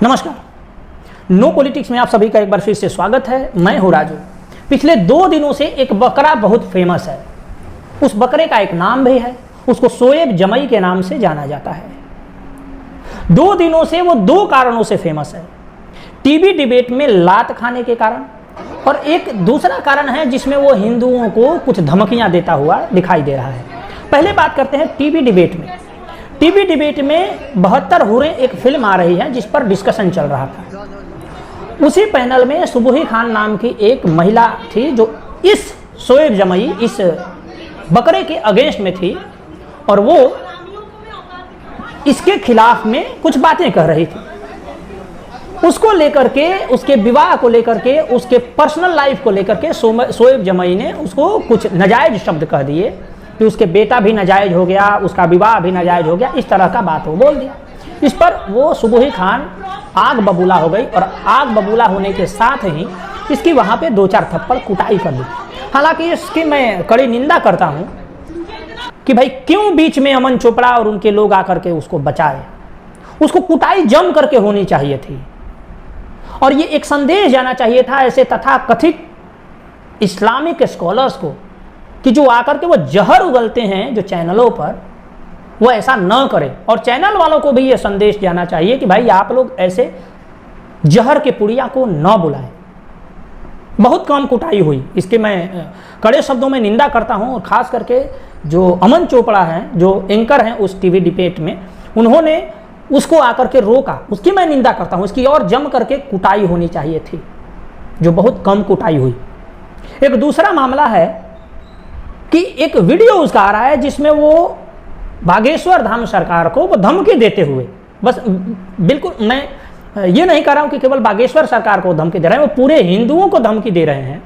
नमस्कार, no politics में आप सभी का एक बार फिर से स्वागत है। मैं हूं राजू। पिछले 2 दिनों से एक बकरा बहुत फेमस है। उस बकरे का एक नाम भी है, उसको शोएब जमई के नाम से जाना जाता है। 2 दिनों से वो 2 कारणों से फेमस है। टीवी डिबेट में लात खाने के कारण, और एक दूसरा कारण है जिसमें वो हिंदुओं को कुछ धमकियां देता हुआ दिखाई दे रहा है। पहले बात करते हैं टीवी डिबेट में। टीवी डिबेट में 72 हुर्रें एक फिल्म आ रही है जिस पर डिस्कशन चल रहा था। उसी पैनल में सुबुही खान नाम की एक महिला थी जो इस शोएब जमई, इस बकरे के अगेंस्ट में थी, और वो इसके खिलाफ में कुछ बातें कह रही थी। उसको लेकर के, उसके विवाह को लेकर के, उसके पर्सनल लाइफ को लेकर के शोएब जमई ने उसको कुछ नाजायज शब्द कह दिए कि उसके बेटा भी नाजायज हो गया, उसका विवाह भी नाजायज हो गया, इस तरह का बात वो बोल दिया। इस पर वो सुबुही खान आग बबूला हो गई, और आग बबूला होने के साथ ही इसकी वहाँ पे 2-4 थप्पड़ कुटाई कर दी। हालांकि इसकी मैं कड़ी निंदा करता हूँ कि भाई क्यों बीच में अमन चोपड़ा और उनके लोग आकर के उसको बचाए। उसको कुटाई जम करके होनी चाहिए थी, और ये एक संदेश जाना चाहिए था ऐसे तथाकथित इस्लामिक स्कॉलर्स को कि जो आकर के वो जहर उगलते हैं जो चैनलों पर, वो ऐसा न करें। और चैनल वालों को भी ये संदेश जाना चाहिए कि भाई आप लोग ऐसे जहर के पुड़िया को न बुलाएं। बहुत कम कुटाई हुई, इसके मैं कड़े शब्दों में निंदा करता हूं। और खास करके जो अमन चोपड़ा हैं, जो एंकर हैं उस टीवी डिबेट में, उन्होंने उसको आकर के रोका, उसकी मैं निंदा करता हूं। इसकी और जम करके कुटाई होनी चाहिए थी, जो बहुत कम कुटाई हुई। एक दूसरा मामला है कि एक वीडियो उसका आ रहा है जिसमें वो बागेश्वर धाम सरकार को वो धमकी देते हुए, बस बिल्कुल मैं ये नहीं कह रहा हूं कि केवल बागेश्वर सरकार को धमकी दे रहे हैं, वो पूरे हिंदुओं को धमकी दे रहे हैं।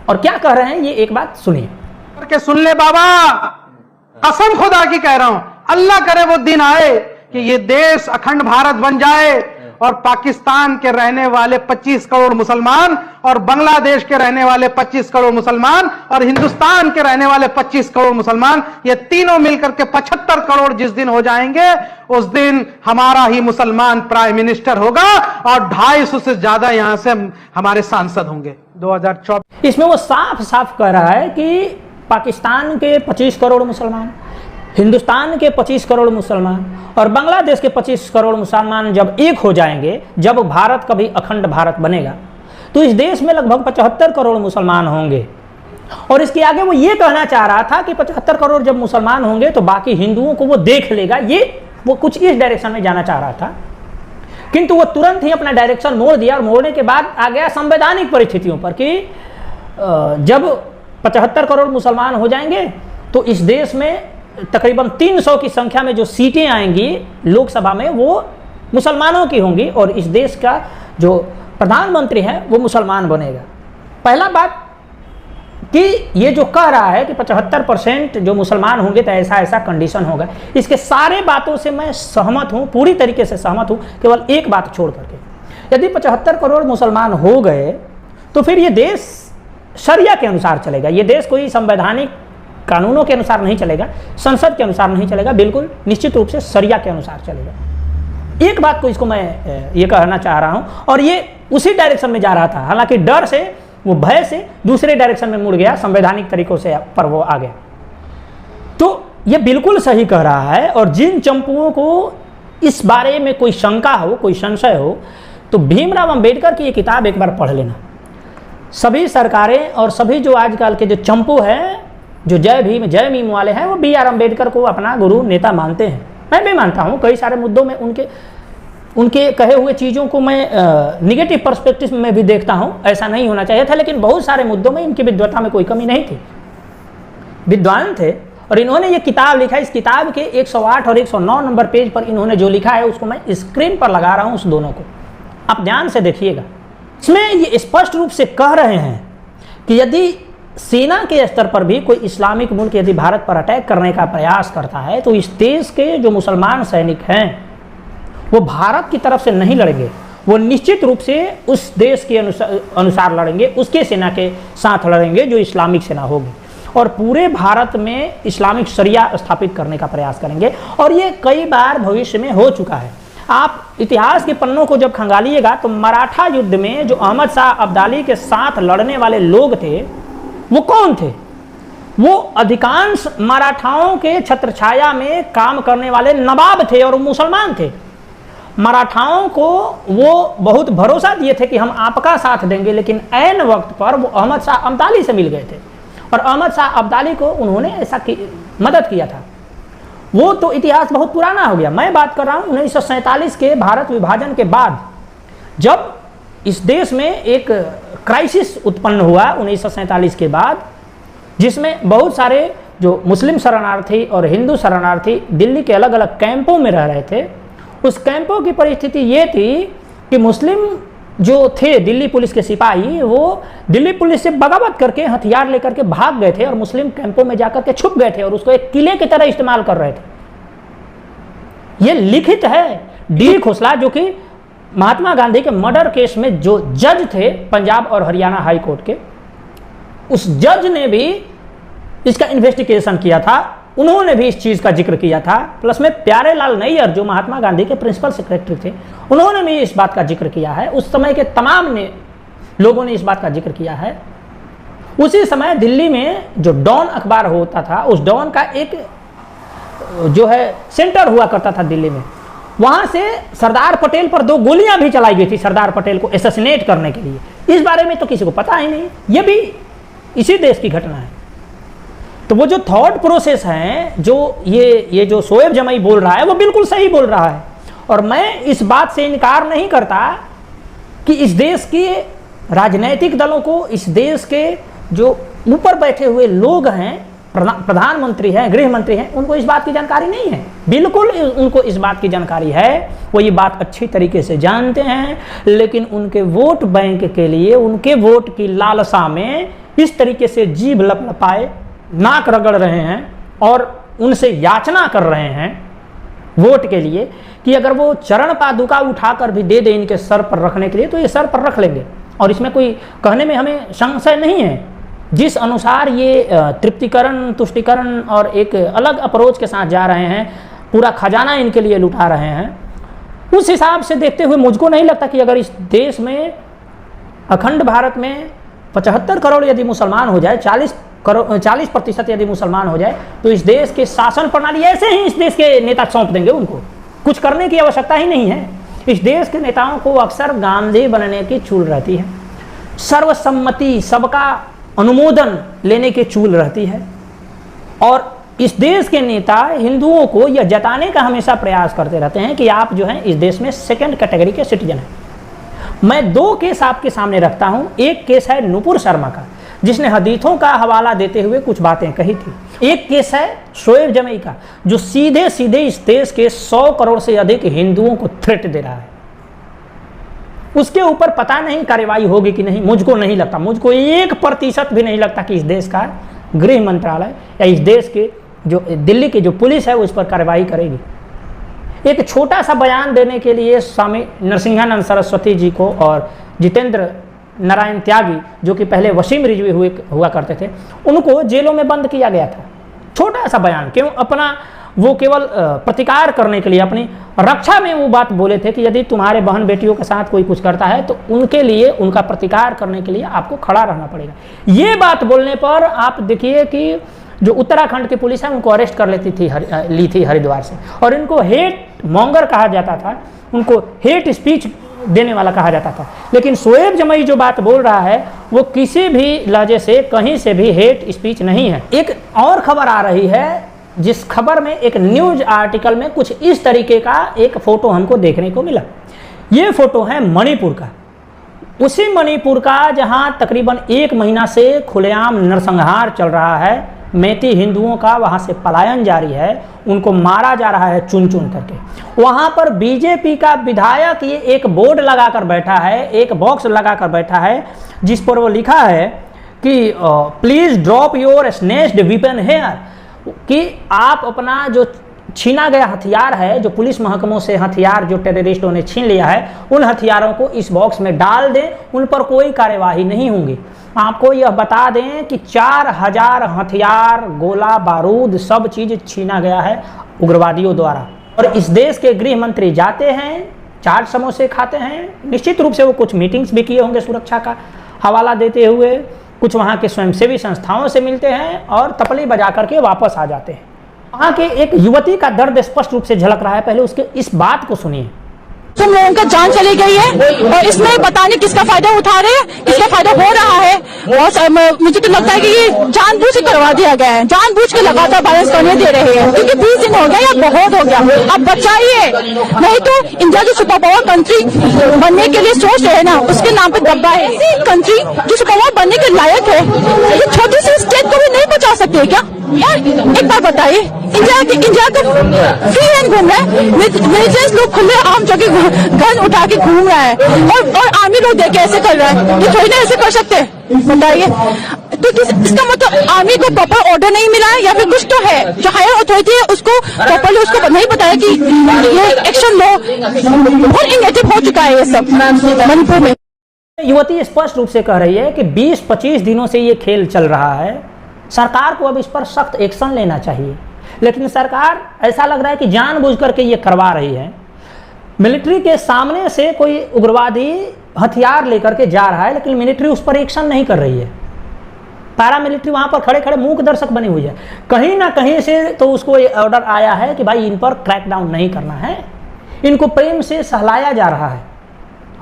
और क्या कह रहे हैं ये एक बात सुनिए। करके सुन ले बाबा, कसम खुदा की कह रहा हूं, अल्लाह करे वो दिन आए कि ये देश अखंड भारत बन जाए और पाकिस्तान के रहने वाले 25 करोड़ मुसलमान और बांग्लादेश के रहने वाले 25 करोड़ मुसलमान और हिंदुस्तान के रहने वाले 25 करोड़ मुसलमान, ये तीनों मिलकर के 75 करोड़ जिस दिन हो जाएंगे, उस दिन हमारा ही मुसलमान प्राइम मिनिस्टर होगा और 250 से ज्यादा यहां से हमारे सांसद होंगे 2024। इसमें वो साफ साफ कह रहा है कि पाकिस्तान के 25 करोड़ मुसलमान, हिंदुस्तान के 25 करोड़ मुसलमान और बांग्लादेश के 25 करोड़ मुसलमान जब एक हो जाएंगे, जब भारत कभी अखंड भारत बनेगा, तो इस देश में लगभग 75 करोड़ मुसलमान होंगे। और इसके आगे वो ये कहना चाह रहा था कि 75 करोड़ जब मुसलमान होंगे तो बाकी हिंदुओं को वो देख लेगा। वो कुछ इस डायरेक्शन में जाना चाह रहा था, किंतु वो तुरंत ही अपना डायरेक्शन मोड़ दिया, और मोड़ने के बाद आ गया संवैधानिक परिस्थितियों पर कि जब 75 करोड़ मुसलमान हो जाएंगे तो इस देश में तकरीबन 300 की संख्या में जो सीटें आएंगी लोकसभा में, वो मुसलमानों की होंगी, और इस देश का जो प्रधानमंत्री है वो मुसलमान बनेगा। पहला बात कि ये जो कह रहा है कि 75% जो मुसलमान होंगे तो ऐसा ऐसा कंडीशन होगा, इसके सारे बातों से मैं सहमत हूँ, पूरी तरीके से सहमत हूँ, केवल एक बात छोड़ करके। यदि 75 करोड़ मुसलमान हो गए तो फिर ये देश शरिया के अनुसार चलेगा। ये देश कोई संवैधानिक कानूनों के अनुसार नहीं चलेगा, संसद के अनुसार नहीं चलेगा, बिल्कुल निश्चित रूप से शरिया के अनुसार चलेगा। एक बात को इसको मैं ये कहना चाह रहा हूं, और ये उसी डायरेक्शन में जा रहा था। हालांकि डर से, वो भय से दूसरे डायरेक्शन में मुड़ गया, संवैधानिक तरीकों से पर वो आ गया। तो ये बिल्कुल सही कह रहा है। और जिन चंपुओं को इस बारे में कोई शंका हो, कोई संशय हो, तो भीमराव अंबेडकर की ये किताब एक बार पढ़ लेना। सभी सरकारें और सभी जो आजकल के जो चंपू हैं, जो जय भीम जय मीम वाले हैं, वो B.R. अम्बेडकर को अपना गुरु नेता मानते हैं। मैं भी मानता हूँ, कई सारे मुद्दों में उनके कहे हुए चीज़ों को मैं निगेटिव पर्सपेक्टिव में भी देखता हूँ, ऐसा नहीं होना चाहिए था, लेकिन बहुत सारे मुद्दों में इनकी विद्वता में कोई कमी नहीं थी, विद्वान थे। और इन्होंने ये किताब लिखा, इस किताब के 108 और 109 नंबर पेज पर इन्होंने जो लिखा है उसको मैं स्क्रीन पर लगा रहा हूँ, उस दोनों को आप ध्यान से देखिएगा। इसमें ये स्पष्ट रूप से कह रहे हैं कि यदि सेना के स्तर पर भी कोई इस्लामिक मुल्क यदि भारत पर अटैक करने का प्रयास करता है तो इस देश के जो मुसलमान सैनिक हैं वो भारत की तरफ से नहीं लड़ेंगे, वो निश्चित रूप से उस देश के अनुसार लड़ेंगे, उसके सेना के साथ लड़ेंगे जो इस्लामिक सेना होगी, और पूरे भारत में इस्लामिक शरिया स्थापित करने का प्रयास करेंगे। और ये कई बार भविष्य में हो चुका है। आप इतिहास के पन्नों को जब खंगालिएगा तो मराठा युद्ध में जो अहमद शाह अब्दाली के साथ लड़ने वाले लोग थे वो कौन थे? वो अधिकांश मराठाओं के छत्रछाया में काम करने वाले नवाब थे और मुसलमान थे। मराठाओं को वो बहुत भरोसा दिए थे कि हम आपका साथ देंगे, लेकिन ऐन वक्त पर वो अहमद शाह अब्दाली से मिल गए थे और अहमद शाह अब्दाली को उन्होंने ऐसा मदद किया था। वो तो इतिहास बहुत पुराना हो गया। मैं बात कर रहा हूँ 1947 के भारत विभाजन के बाद, जब इस देश में एक क्राइसिस उत्पन्न हुआ 1947 के बाद, जिसमें बहुत सारे जो मुस्लिम शरणार्थी और हिंदू शरणार्थी दिल्ली के अलग अलग कैंपों में रह रहे थे। उस कैंपों की परिस्थिति ये थी कि मुस्लिम जो थे दिल्ली पुलिस के सिपाही, वो दिल्ली पुलिस से बगावत करके हथियार लेकर के भाग गए थे और मुस्लिम कैंपों में जाकर के छुप गए थे और उसको एक किले की तरह इस्तेमाल कर रहे थे। ये लिखित है। डी खोसला जो कि महात्मा गांधी के मर्डर केस में जो जज थे पंजाब और हरियाणा हाई कोर्ट के, उस जज ने भी इसका इन्वेस्टिगेशन किया था, उन्होंने भी इस चीज़ का जिक्र किया था। प्लस में प्यारेलाल नैयर जो महात्मा गांधी के प्रिंसिपल सेक्रेटरी थे, उन्होंने भी इस बात का जिक्र किया है। उस समय के तमाम लोगों ने इस बात का जिक्र किया है। उसी समय दिल्ली में जो डॉन अखबार होता था, उस डॉन का एक जो है सेंटर हुआ करता था दिल्ली में। वहाँ से सरदार पटेल पर 2 गोलियां भी चलाई गई थी सरदार पटेल को एसेसिनेट करने के लिए। इस बारे में तो किसी को पता ही नहीं। ये भी इसी देश की घटना है। तो वो जो थॉट प्रोसेस है, जो ये जो शोएब जमई बोल रहा है, वो बिल्कुल सही बोल रहा है। और मैं इस बात से इनकार नहीं करता कि इस देश के राजनैतिक दलों को, इस देश के जो ऊपर बैठे हुए लोग हैं, प्रधानमंत्री हैं, गृह मंत्री हैं, उनको इस बात की जानकारी नहीं है। बिल्कुल उनको इस बात की जानकारी है, वो ये बात अच्छी तरीके से जानते हैं, लेकिन उनके वोट बैंक के लिए, उनके वोट की लालसा में इस तरीके से जीभ लपलपाए, नाक रगड़ रहे हैं और उनसे याचना कर रहे हैं वोट के लिए कि अगर वो चरण पादुका उठाकर भी दे दे इनके सर पर रखने के लिए, तो ये सर पर रख लेंगे। और इसमें कोई कहने में हमें संशय नहीं है। जिस अनुसार ये तृप्तिकरण, तुष्टिकरण और एक अलग अप्रोच के साथ जा रहे हैं, पूरा खजाना इनके लिए लुटा रहे हैं, उस हिसाब से देखते हुए मुझको नहीं लगता कि अगर इस देश में, अखंड भारत में 75 करोड़ यदि मुसलमान हो जाए, 40% यदि मुसलमान हो जाए, तो इस देश के शासन प्रणाली ऐसे ही इस देश के नेता सौंप देंगे। उनको कुछ करने की आवश्यकता ही नहीं है। इस देश के नेताओं को अक्सर गांधी बनने की चूल रहती है, सर्वसम्मति, सबका अनुमोदन लेने की चूल रहती है। और इस देश के नेता हिंदुओं को यह जताने का हमेशा प्रयास करते रहते हैं कि आप जो हैं इस देश में सेकंड कैटेगरी के सिटीजन हैं। मैं 2 केस आपके सामने रखता हूं। एक केस है नुपुर शर्मा का, जिसने हदीथों का हवाला देते हुए कुछ बातें कही थी। एक केस है शोएब जमई का, जो सीधे सीधे इस देश के 100 करोड़ से अधिक हिंदुओं को थ्रेट दे रहा है। उसके ऊपर पता नहीं कार्रवाई होगी कि नहीं, मुझको नहीं लगता। मुझको 1% भी नहीं लगता कि इस देश का गृह मंत्रालय या इस देश के जो दिल्ली की जो पुलिस है उस पर कार्रवाई करेगी। एक छोटा सा बयान देने के लिए स्वामी नरसिंहानंद सरस्वती जी को और जितेंद्र नारायण त्यागी, जो कि पहले वसीम रिजवी हुआ करते थे, उनको जेलों में बंद किया गया था। छोटा सा बयान, क्यों? अपना वो केवल प्रतिकार करने के लिए, अपनी रक्षा में वो बात बोले थे कि यदि तुम्हारे बहन बेटियों के साथ कोई कुछ करता है तो उनके लिए, उनका प्रतिकार करने के लिए आपको खड़ा रहना पड़ेगा। ये बात बोलने पर आप देखिए कि जो उत्तराखंड की पुलिस है उनको अरेस्ट कर ली थी हरिद्वार से, और इनको हेट मॉन्गर कहा जाता था, उनको हेट स्पीच देने वाला कहा जाता था। लेकिन शोएब जमई जो बात बोल रहा है वो किसी भी लहजे से, कहीं से भी हेट स्पीच नहीं है। एक और खबर आ रही है, जिस खबर में एक न्यूज आर्टिकल में कुछ इस तरीके का एक फोटो हमको देखने को मिला। ये फोटो है मणिपुर का, उसी मणिपुर का जहां तकरीबन 1 महीना से खुलेआम नरसंहार चल रहा है। मैती हिंदुओं का वहां से पलायन जारी है, उनको मारा जा रहा है चुन चुन करके। वहां पर बीजेपी का विधायक ये एक बोर्ड लगाकर बैठा है, एक बॉक्स लगाकर बैठा है, जिस पर वो लिखा है कि please drop your snatched weapon here, कि आप अपना जो छीना गया हथियार है, जो पुलिस महकमों से हथियार जो टेररिस्टों ने छीन लिया है, उन हथियारों को इस बॉक्स में डाल दें, उन पर कोई कार्यवाही नहीं होगी। आपको यह बता दें कि 4000 हथियार, गोला बारूद, सब चीज़ छीना गया है उग्रवादियों द्वारा। और इस देश के गृह मंत्री जाते हैं, चाट समोसे खाते हैं, निश्चित रूप से वो कुछ मीटिंग्स भी किए होंगे सुरक्षा का हवाला देते हुए, कुछ वहाँ के स्वयंसेवी संस्थाओं से मिलते हैं और तपली बजा करके वापस आ जाते हैं। वहाँ के एक युवती का दर्द स्पष्ट रूप से झलक रहा है, पहले उसके इस बात को सुनिए। तुम लोगों का जान चली गई है और इसमें पता नहीं किसका फायदा उठा रहे हैं, किसका फायदा हो रहा है। और मुझे तो लगता है कि ये जानबूझ के करवा दिया गया है, जानबूझ के लगातार बैलेंस करने दे रहे हैं, क्योंकि 20 दिन हो गया या बहुत हो गया। अब बचाइए, नहीं तो इंडिया की सुपर पावर कंट्री बनने के लिए सोच रहे हैं ना, उसके नाम पे दब्बा है। कंट्री जो सुपर पावर बनने के लायक है, ये छोटी सी स्टेट को भी नहीं बचा सकते क्या? एक बार बताइए, इंडिया का फ्री हैंड घूम रहा है, मिलिटेंट्स लोग खुले आम जगह गन उठा के घूम रहा है और आर्मी लोग देख के ऐसे कर रहा है। ये थोड़ी ना ऐसे कर सकते, बताइए। तो इसका मतलब आर्मी को प्रॉपर ऑर्डर नहीं मिला है या फिर कुछ तो है, जो हायर अथॉरिटी है उसको प्रॉपरली उसको नहीं बताया कि ये एक्शन लो। बहुत इनेटिव हो चुका है ये सब मणिपुर में। युवती स्पष्ट रूप से कह रही है कि 20-25 दिनों से ये खेल चल रहा है, सरकार को अब इस पर सख्त एक्शन लेना चाहिए। लेकिन सरकार ऐसा लग रहा है कि जानबूझ करके ये करवा रही है। मिलिट्री के सामने से कोई उग्रवादी हथियार लेकर के जा रहा है, लेकिन मिलिट्री उस पर एक्शन नहीं कर रही है। पैरामिलिट्री वहां पर खड़े खड़े मूक दर्शक बनी हुई है। कहीं ना कहीं से तो उसको ये ऑर्डर आया है कि भाई इन पर क्रैकडाउन नहीं करना है, इनको प्रेम से सहलाया जा रहा है।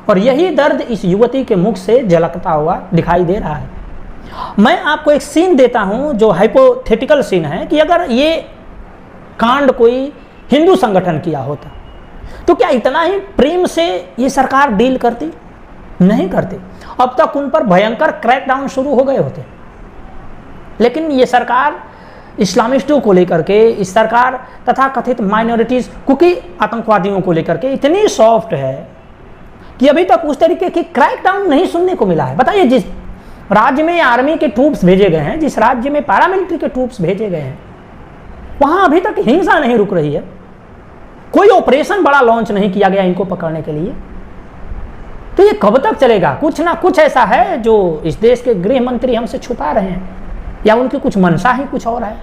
और यही दर्द इस युवती के मुख से झलकता हुआ दिखाई दे रहा है। मैं आपको एक सीन देता हूं जो हाइपोथेटिकल सीन है कि अगर ये कांड कोई हिंदू संगठन किया होता तो क्या इतना ही प्रेम से ये सरकार डील करती? नहीं करती। अब तक उन पर भयंकर क्रैकडाउन शुरू हो गए होते। लेकिन ये सरकार इस्लामिस्टों को लेकर के, इस सरकार तथा कथित माइनॉरिटीज कुकी आतंकवादियों को लेकर के इतनी सॉफ्ट है कि अभी तक उस तरीके की क्रैकडाउन नहीं सुनने को मिला है। बताइए, जिस राज्य में आर्मी के ट्रूप्स भेजे गए हैं, जिस राज्य में पैरामिलिट्री के ट्रूप्स भेजे गए हैं, वहां अभी तक हिंसा नहीं रुक रही है। कोई ऑपरेशन बड़ा लॉन्च नहीं किया गया इनको पकड़ने के लिए। तो ये कब तक चलेगा? कुछ ना कुछ ऐसा है जो इस देश के गृह मंत्री हमसे छुपा रहे हैं, या उनकी कुछ मंशा ही कुछ और है।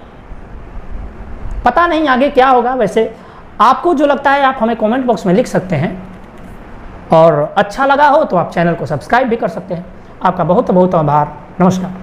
पता नहीं आगे क्या होगा। वैसे आपको जो लगता है आप हमें कमेंट बॉक्स में लिख सकते हैं, और अच्छा लगा हो तो आप चैनल को सब्सक्राइब भी कर सकते हैं। आपका बहुत बहुत आभार। नमस्कार।